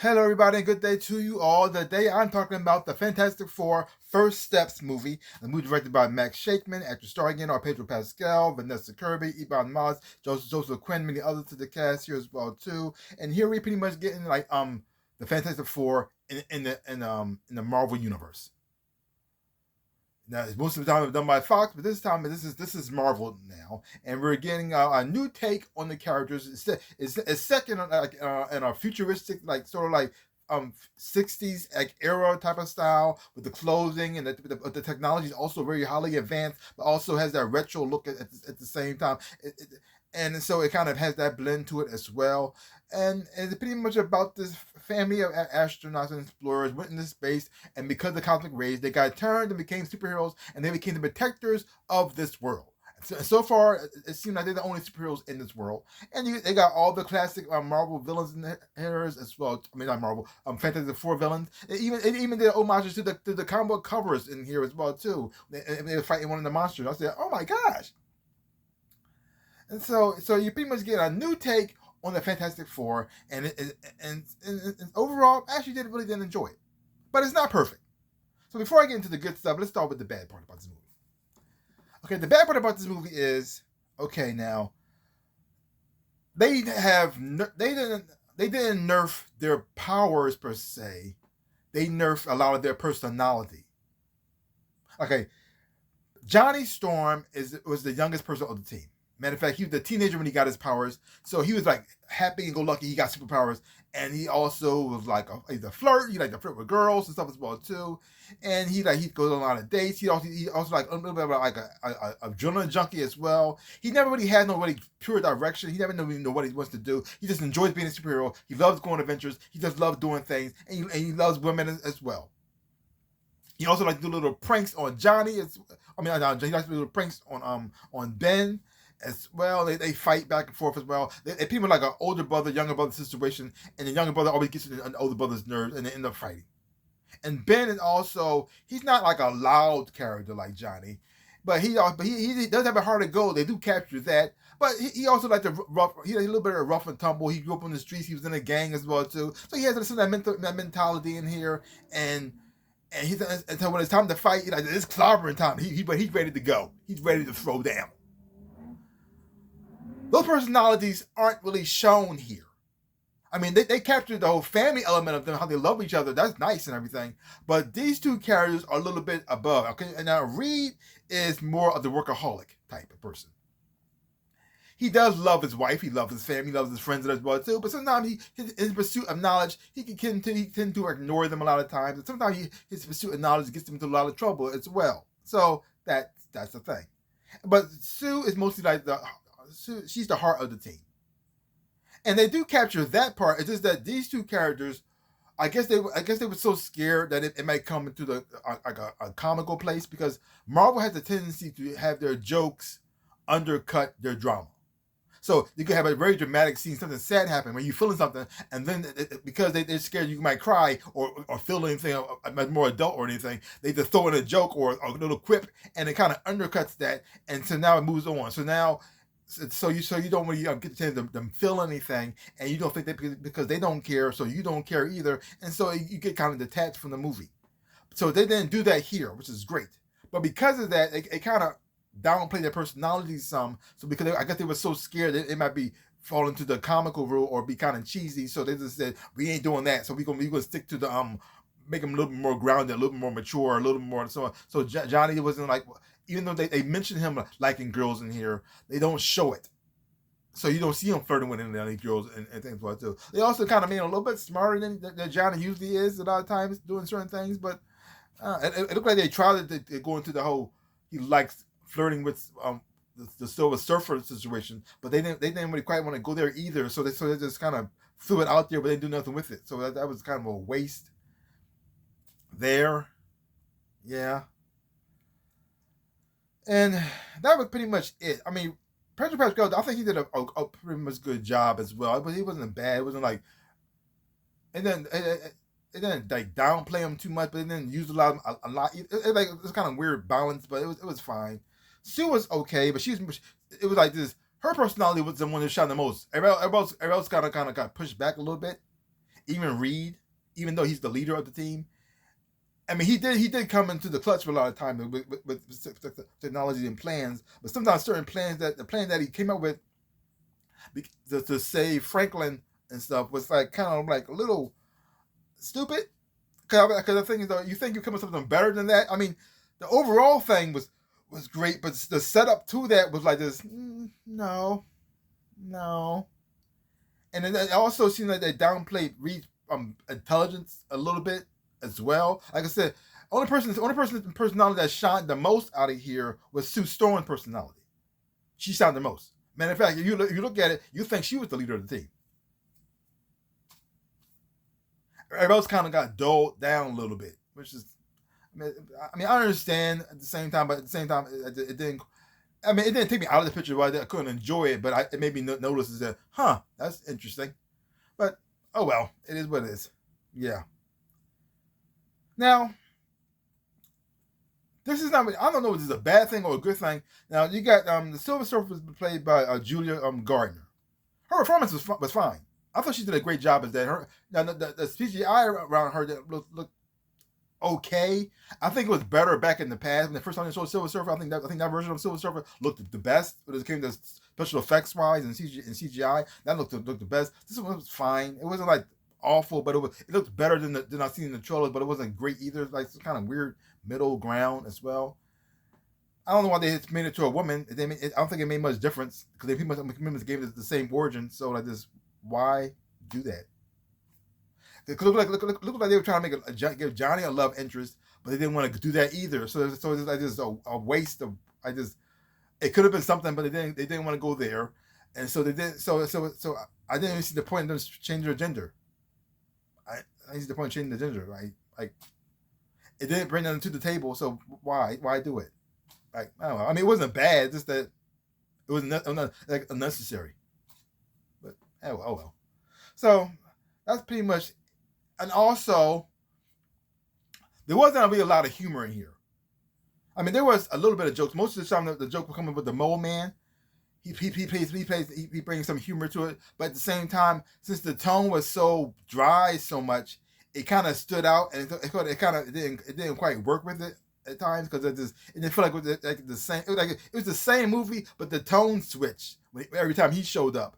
Hello, everybody, and good day to you all. Today I'm talking about the Fantastic Four First Steps movie. The movie directed by Max Shakeman, actors starring in are Pedro Pascal, Vanessa Kirby, Ebon Moss, Joseph Quinn, many others to the cast here as well too. And here we pretty much getting the Fantastic Four in the Marvel universe. Now, most of the time it's done by Fox, but this time this is Marvel now, and we're getting a new take on the characters. It's set in a futuristic, like sort of like 60s like era type of style with the clothing, and the technology is also very highly advanced, but also has that retro look at the same time. And so it kind of has that blend to it as well. And it's pretty much about this family of astronauts and explorers went into space, and because of the cosmic rays, they got turned and became superheroes, and they became the protectors of this world. So far, it seems like they're the only superheroes in this world, and they got all the classic Marvel villains in here as well. I mean, not Marvel, Fantastic Four villains. It even did homages to the comic book covers in here as well too. They were fighting one of the monsters. I said, "Oh my gosh!" And so you pretty much get a new take on the Fantastic Four, and overall, I actually didn't enjoy it, but it's not perfect. So before I get into the good stuff, let's start with the bad part about this movie. Okay, the bad part about this movie is okay. Now they have they didn't nerf their powers per se. They nerfed a lot of their personality. Okay, Johnny Storm was the youngest person on the team. Matter of fact, he was the teenager when he got his powers, so he was like happy and go lucky. He got superpowers, and he also was like he's a flirt. He like to flirt with girls and stuff as well too. And he goes on a lot of dates. He also like a little bit about like a adrenaline junkie as well. He never really had no really pure direction. He never really know what he wants to do. He just enjoys being a superhero. He loves going on adventures. He just loves doing things, and he loves women as well. He also likes to do little pranks on Johnny. He likes to do little pranks on Ben as well. They fight back and forth as well. They people like an older brother, younger brother situation, and the younger brother always gets to the older brother's nerves, and they end up fighting. And Ben is also he's not like a loud character like Johnny, but he does have a heart of gold. They do capture that. But he also like the rough. He had a little bit of rough and tumble. He grew up on the streets. He was in a gang as well too. So he has some of that mentality in here, and and so when it's time to fight, like it's clobbering time. He's ready to go. He's ready to throw down. Those personalities aren't really shown here. I mean, they captured the whole family element of them, how they love each other. That's nice and everything. But these two characters are a little bit above. Okay, and now Reed is more of the workaholic type of person. He does love his wife. He loves his family. He loves his friends as well too. But sometimes his pursuit of knowledge, he tend to ignore them a lot of times. And sometimes his pursuit of knowledge gets him into a lot of trouble as well. So that's the thing. But Sue is mostly like she's the heart of the team, and they do capture that part. It's just that these two characters, I guess they were so scared that it might come into a comical place because Marvel has a tendency to have their jokes undercut their drama. So you can have a very dramatic scene, something sad happen when you're feeling something, and then because they're scared you might cry or feel anything more adult or anything, they just throw in a joke or a little quip, and it kind of undercuts that, and so now it moves on. So you don't really get the chance to them feel anything, and you don't think that because they don't care, so you don't care either, and so you get kind of detached from the movie. So they didn't do that here, which is great. But because of that, it kind of downplay their personalities some. So because I guess they were so scared that it might be fall into the comical rule or be kind of cheesy, so they just said we ain't doing that. So we gonna stick to the make them a little bit more grounded, a little bit more mature, a little more so. So Johnny wasn't like, even though they mentioned him liking girls in here, they don't show it. So you don't see him flirting with any of these girls and things like that too. They also kind of made him a little bit smarter than Johnny usually is a lot of times doing certain things, but it looked like they tried to go into the whole he likes flirting with the Silver Surfer situation, but they didn't really quite want to go there either. So they just kind of threw it out there, but they do nothing with it. So that was kind of a waste there. Yeah, and that was pretty much it. I mean, Pedro Pascal, I think he did a pretty much good job as well. But he wasn't bad. It wasn't like, and then it didn't like downplay him too much, but it didn't use a lot. It's kind of weird balance, but it was fine. Sue was okay, but it was like this. Her personality was the one that shone the most. Everybody else kind of got pushed back a little bit, even Reed, even though he's the leader of the team. I mean, he did come into the clutch for a lot of time with technology and plans, but sometimes certain plans that the plan that he came up with to save Franklin and stuff was like kind of like a little stupid. Because the thing is, though, you think you come up with something better than that. I mean, the overall thing was great, but the setup to that was like this. No, no, and then it also seemed like they downplayed Reed's intelligence a little bit as well. Like I said, only person personality that shined the most out of here was Sue Storm's personality. She shined the most. Matter of fact, if you look at it, you think she was the leader of the team. Everybody else kind of got dulled down a little bit, which is, I understand at the same time, but at the same time, it didn't. I mean, it didn't take me out of the picture where I couldn't enjoy it, but it made me notice that, that's interesting. But oh well, it is what it is. Yeah. Now, this is not. I don't know if this is a bad thing or a good thing. Now you got the Silver Surfer was played by Julia Gardner. Her performance was fine. I thought she did a great job as that. The CGI around her that looked okay. I think it was better back in the past when the first time they showed Silver Surfer. I think that version of Silver Surfer looked the best when it came to special effects wise and CGI. That looked the best. This one was fine. It wasn't like awful, but it looked better than I've seen in the trailers. But it wasn't great either. Like some kind of weird middle ground as well. I don't know why they made it to a woman. I don't think it made much difference because they pretty much gave it the same origin. So like this, why do that? It looked like they were trying to give Johnny a love interest, but they didn't want to do that either. So it's like just a waste of. It could have been something, but they didn't want to go there, and so they did. So I didn't even see the point of them changing their gender. I didn't see the point of changing the gender, right? Like it didn't bring them to the table, so why do it? Like I don't know. I mean, it wasn't bad, it's just that it was like unnecessary. But oh well. So that's pretty much. And also, there wasn't really a lot of humor in here. I mean, there was a little bit of jokes. Most of the time, the joke was coming with the mole man. He brings some humor to it, but at the same time, since the tone was so dry so much, it kind of stood out, and it didn't quite work with it at times because it didn't feel like it was like the same. It was the same movie, but the tone switched every time he showed up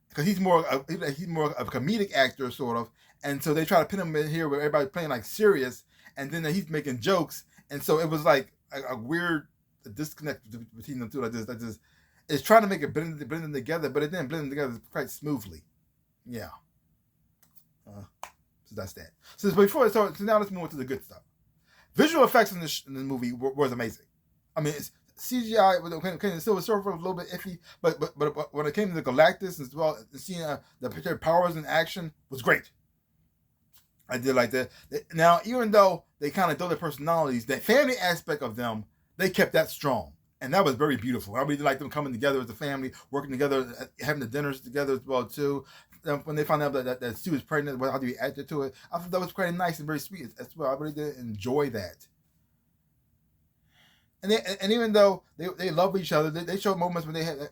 because he's more of a comedic actor sort of, and so they try to pin him in here where everybody's playing like serious, and then he's making jokes, and so it was like a weird disconnect between them two. Like this. It's trying to make it blend them together, but it didn't blend them together quite smoothly. Yeah. So that's that. So now let's move on to the good stuff. Visual effects in the movie was amazing. I mean, it's CGI when it came to Silver Surfer was a little bit iffy, but when it came to Galactus as well, seeing the powers in action was great. I did like that. Now, even though they kind of dulled their personalities, the family aspect of them, they kept that strong. And that was very beautiful. I really liked them coming together as a family, working together, having the dinners together as well, too. When they found out that Sue was pregnant, how do you react to it? I thought that was quite nice and very sweet as well. I really did enjoy that. And even though they love each other, they showed moments when they had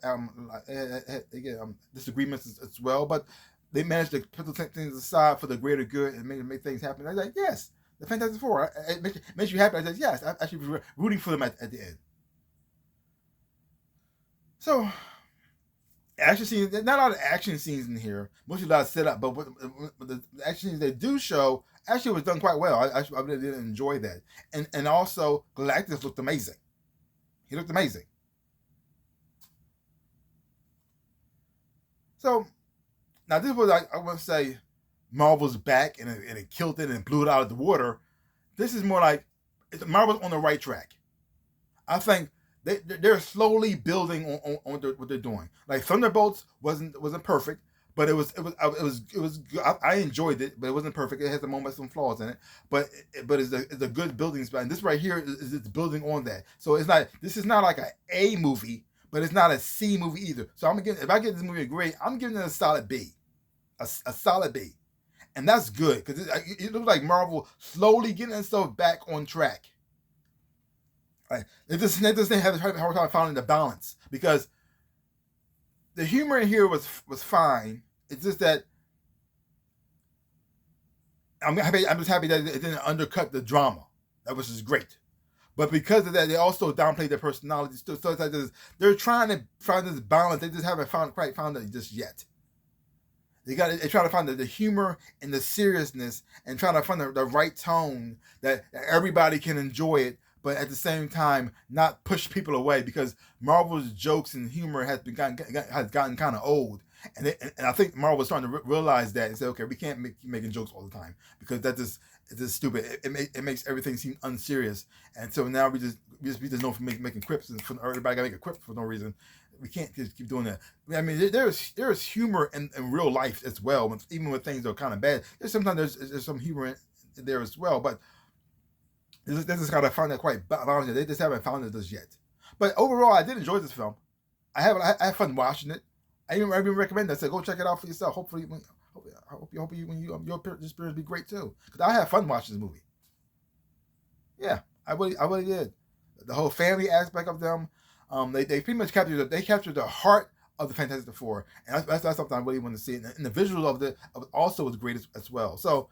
disagreements as well, but they managed to put those things aside for the greater good and make things happen. I was like, yes, the Fantastic Four. It makes you happy. I said, yes, I actually was rooting for them at the end. So, action scenes, not a lot of action scenes in here. Mostly a lot of setup, but the action scenes they do show actually was done quite well. I really did enjoy that. And also, Galactus looked amazing. He looked amazing. So, now this was, I want to say, Marvel's back and it killed it and blew it out of the water. This is more like, Marvel's on the right track. I think they're slowly building on what they're doing. Like Thunderbolts wasn't perfect, but it was good. I enjoyed it, but it wasn't perfect. It has some flaws in it, but it's a good building spot. And this right here is it's building on that. So this is not like A movie, but it's not a C movie either. So if I give this movie a grade, I'm giving it a solid B, a solid B, and that's good because it looks like Marvel slowly getting itself back on track. Right. They just have a hard time finding the balance because the humor in here was fine. It's just that I'm happy. I'm just happy that it didn't undercut the drama. That was just great. But because of that, they also downplayed their personalities too. So it's like this, they're trying to find this balance. They just haven't quite found it just yet. They try to find the humor and the seriousness, and trying to find the right tone that everybody can enjoy it, but at the same time not push people away, because Marvel's jokes and humor has gotten kind of old, and I think Marvel was starting to realize that and say, okay, we can't keep making jokes all the time, because that just it's just stupid. It makes everything seem unserious, and so now we just know from making quips, and everybody got to make a quip for no reason. We can't just keep doing that. I mean, there's humor in real life as well. Even when things are kind of bad, there's some humor in there as well. But they just gotta find that quite balance. They just haven't found it just yet. But overall, I did enjoy this film. I had fun watching it. I even recommend that. So go check it out for yourself. Hopefully, your experience be great too. Because I had fun watching this movie. Yeah, I really did. The whole family aspect of them, they pretty much captured the heart of the Fantastic Four, and that's something I really want to see. And the visuals of it also was great as well. So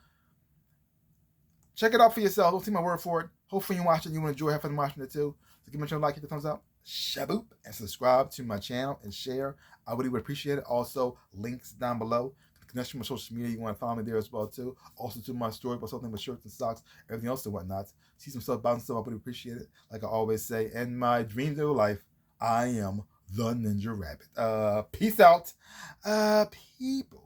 check it out for yourself. Don't take my word for it. Hopefully you watch it, you want to enjoy, have fun watching it too. So give me a channel, like, hit the thumbs up, shaboop, and subscribe to my channel and share. I really would appreciate it. Also, links down below. Connect to my social media. You want to follow me there as well too. Also to my store about something with shirts and socks, everything else and whatnot. See some stuff, bouncing stuff. I would appreciate it. Like I always say, in my dreams of life, I am the Ninja Rabbit. Peace out, people.